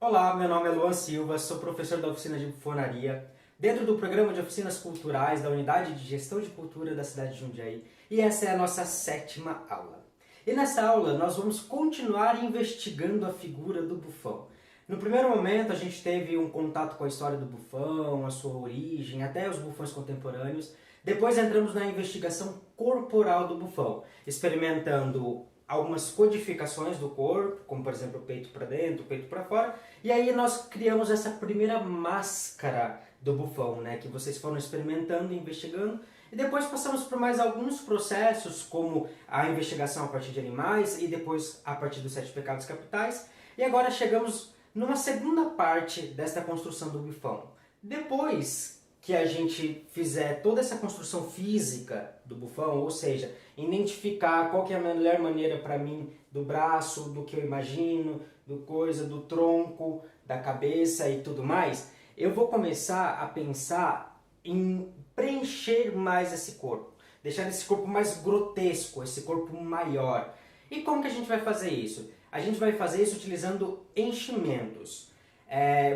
Olá, meu nome é Luan Silva, sou professor da oficina de bufonaria, dentro do programa de oficinas culturais da Unidade de Gestão de Cultura da cidade de Jundiaí, e essa é a nossa 7ª aula. E nessa aula nós vamos continuar investigando a figura do bufão. No primeiro momento a gente teve um contato com a história do bufão, a sua origem, até os bufões contemporâneos. Depois entramos na investigação corporal do bufão, experimentando algumas codificações do corpo, como por exemplo o peito para dentro, o peito para fora, e aí nós criamos essa primeira máscara do bufão, né, que vocês foram experimentando, investigando, e depois passamos por mais alguns processos, como a investigação a partir de animais e depois a partir dos 7 pecados capitais, e agora chegamos numa segunda parte desta construção do bufão. Depois que a gente fizer toda essa construção física do bufão, ou seja, identificar qual que é a melhor maneira para mim do braço, do que eu imagino, do tronco, da cabeça e tudo mais, eu vou começar a pensar em preencher mais esse corpo, deixar esse corpo mais grotesco, esse corpo maior. E como que a gente vai fazer isso? A gente vai fazer isso utilizando enchimentos.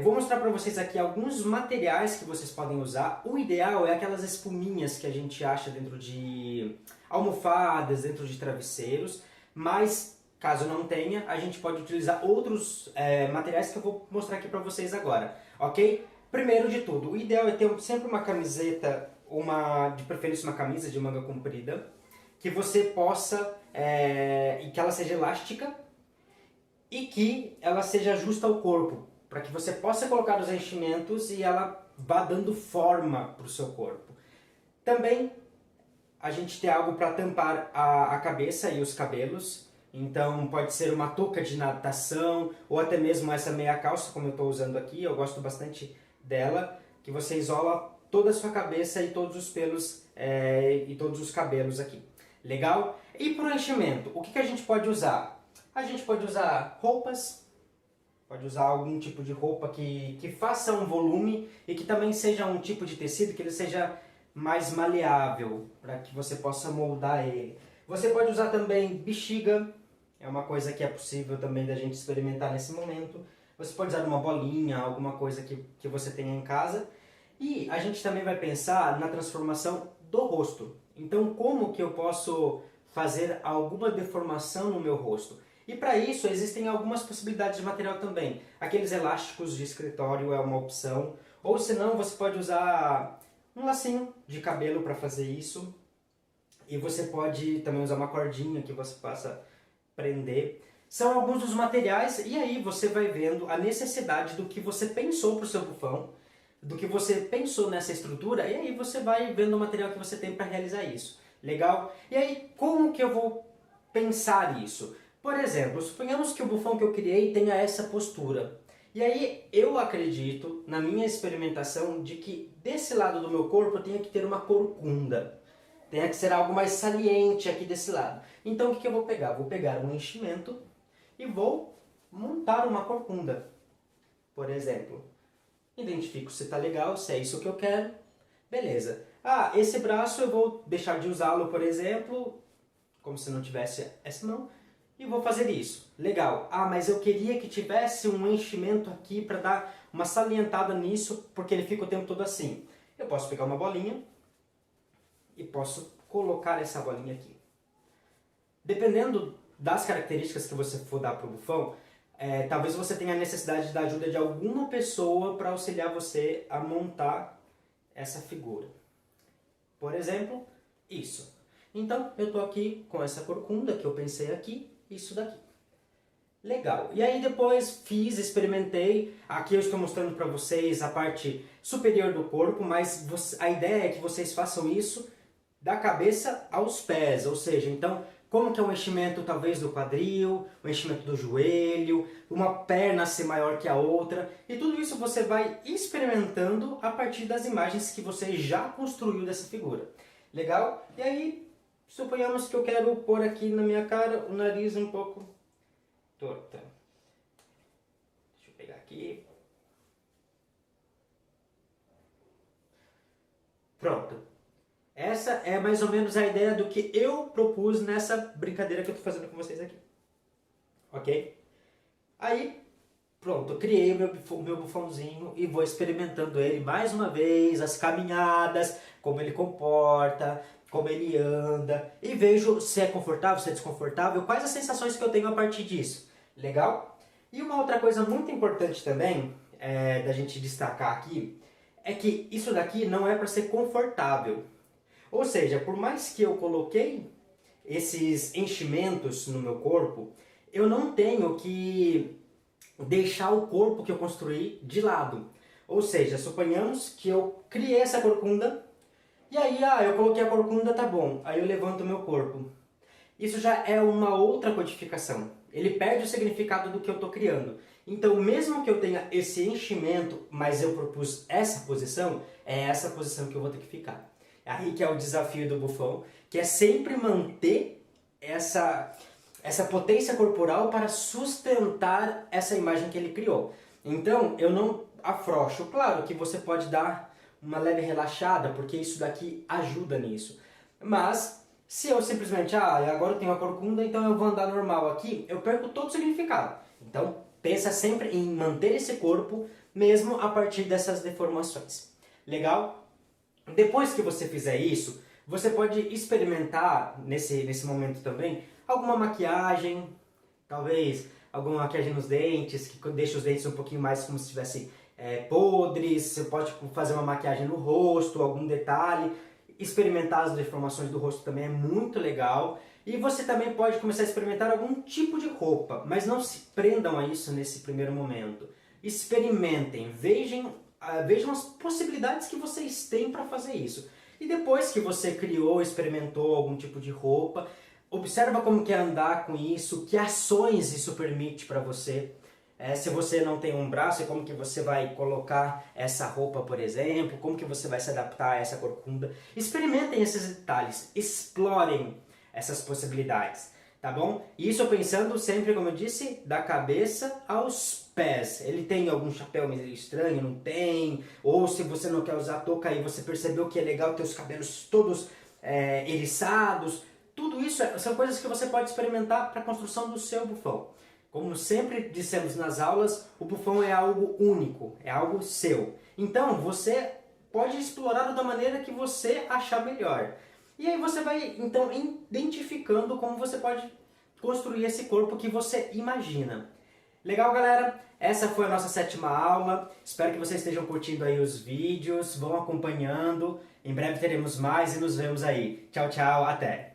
Vou mostrar para vocês aqui alguns materiais que vocês podem usar. O ideal é aquelas espuminhas que a gente acha dentro de almofadas, dentro de travesseiros, mas caso não tenha, a gente pode utilizar outros materiais que eu vou mostrar aqui para vocês agora, ok? Primeiro de tudo, o ideal é ter sempre uma camiseta, de preferência uma camisa de manga comprida, que você possa, e que ela seja elástica e que ela seja justa ao corpo, para que você possa colocar os enchimentos e ela vá dando forma para o seu corpo. Também a gente tem algo para tampar a cabeça e os cabelos, então pode ser uma touca de natação ou até mesmo essa meia calça como eu estou usando aqui, eu gosto bastante dela, que você isola toda a sua cabeça e todos os pelos e todos os cabelos aqui. Legal? E para o enchimento, o que a gente pode usar? A gente pode usar roupas, pode usar algum tipo de roupa que faça um volume e que também seja um tipo de tecido que ele seja mais maleável, para que você possa moldar ele. Você pode usar também bexiga, é uma coisa que é possível também da gente experimentar nesse momento. Você pode usar uma bolinha, alguma coisa que você tenha em casa. E a gente também vai pensar na transformação do rosto. Então, como que eu posso fazer alguma deformação no meu rosto? E para isso existem algumas possibilidades de material também. Aqueles elásticos de escritório é uma opção, ou senão você pode usar um lacinho de cabelo para fazer isso. E você pode também usar uma cordinha que você possa prender. São alguns dos materiais e aí você vai vendo a necessidade do que você pensou para o seu bufão, do que você pensou nessa estrutura, e aí você vai vendo o material que você tem para realizar isso. Legal? E aí, como que eu vou pensar isso? Por exemplo, suponhamos que o bufão que eu criei tenha essa postura. E aí eu acredito, na minha experimentação, de que desse lado do meu corpo tenha que ter uma corcunda. Tenha que ser algo mais saliente aqui desse lado. Então o que eu vou pegar? Vou pegar um enchimento e vou montar uma corcunda. Por exemplo, identifico se está legal, se é isso que eu quero. Beleza. Esse braço eu vou deixar de usá-lo, por exemplo, como se não tivesse essa mão. E vou fazer isso. Legal. Mas eu queria que tivesse um enchimento aqui para dar uma salientada nisso, porque ele fica o tempo todo assim. Eu posso pegar uma bolinha e posso colocar essa bolinha aqui. Dependendo das características que você for dar para o bufão, talvez você tenha a necessidade da ajuda de alguma pessoa para auxiliar você a montar essa figura. Por exemplo, isso. Então, eu estou aqui com essa corcunda que eu pensei aqui, isso daqui. Legal. E aí depois experimentei. Aqui eu estou mostrando para vocês a parte superior do corpo, mas a ideia é que vocês façam isso da cabeça aos pés, ou seja, então, como que é o enchimento talvez do quadril, o enchimento do joelho, uma perna ser maior que a outra, e tudo isso você vai experimentando a partir das imagens que você já construiu dessa figura. Legal? E aí, suponhamos que eu quero pôr aqui na minha cara o nariz um pouco torto. Deixa eu pegar aqui. Pronto. Essa é mais ou menos a ideia do que eu propus nessa brincadeira que eu estou fazendo com vocês aqui. Ok? Aí, Pronto, eu criei o meu bufãozinho e vou experimentando ele mais uma vez, as caminhadas, como ele comporta, como ele anda, e vejo se é confortável, se é desconfortável, quais as sensações que eu tenho a partir disso. Legal? E uma outra coisa muito importante também, da gente destacar aqui, é que isso daqui não é para ser confortável. Ou seja, por mais que eu coloquei esses enchimentos no meu corpo, eu não tenho que deixar o corpo que eu construí de lado. Ou seja, suponhamos que eu criei essa corcunda e aí, eu coloquei a corcunda, tá bom, aí eu levanto o meu corpo. Isso já é uma outra codificação. Ele perde o significado do que eu estou criando. Então, mesmo que eu tenha esse enchimento, mas eu propus essa posição, é essa posição que eu vou ter que ficar. Aí que é o desafio do bufão, que é sempre manter essa potência corporal para sustentar essa imagem que ele criou. Então, eu não afrouxo. Claro que você pode dar uma leve relaxada, porque isso daqui ajuda nisso. Mas, se eu simplesmente, agora eu tenho a corcunda, então eu vou andar normal aqui, eu perco todo o significado. Então, pensa sempre em manter esse corpo, mesmo a partir dessas deformações. Legal? Depois que você fizer isso, você pode experimentar, nesse momento também, alguma maquiagem, talvez alguma maquiagem nos dentes, que deixa os dentes um pouquinho mais como se estivessem podres. Você pode fazer uma maquiagem no rosto, algum detalhe. Experimentar as deformações do rosto também é muito legal. E você também pode começar a experimentar algum tipo de roupa, mas não se prendam a isso nesse primeiro momento. Experimentem, vejam as possibilidades que vocês têm para fazer isso. E depois que você criou, experimentou algum tipo de roupa, observa como que é andar com isso, que ações isso permite para você. Se você não tem um braço, como que você vai colocar essa roupa, por exemplo, como que você vai se adaptar a essa corcunda. Experimentem esses detalhes, explorem essas possibilidades, tá bom? Isso pensando sempre, como eu disse, da cabeça aos pés. Ele tem algum chapéu meio estranho? Não tem? Ou se você não quer usar touca e você percebeu que é legal ter os cabelos todos eriçados. Tudo isso são coisas que você pode experimentar para a construção do seu bufão. Como sempre dissemos nas aulas, o bufão é algo único, é algo seu. Então você pode explorá-lo da maneira que você achar melhor. E aí você vai então identificando como você pode construir esse corpo que você imagina. Legal, galera? Essa foi a nossa 7ª aula. Espero que vocês estejam curtindo aí os vídeos, vão acompanhando. Em breve teremos mais e nos vemos aí. Tchau, tchau, até!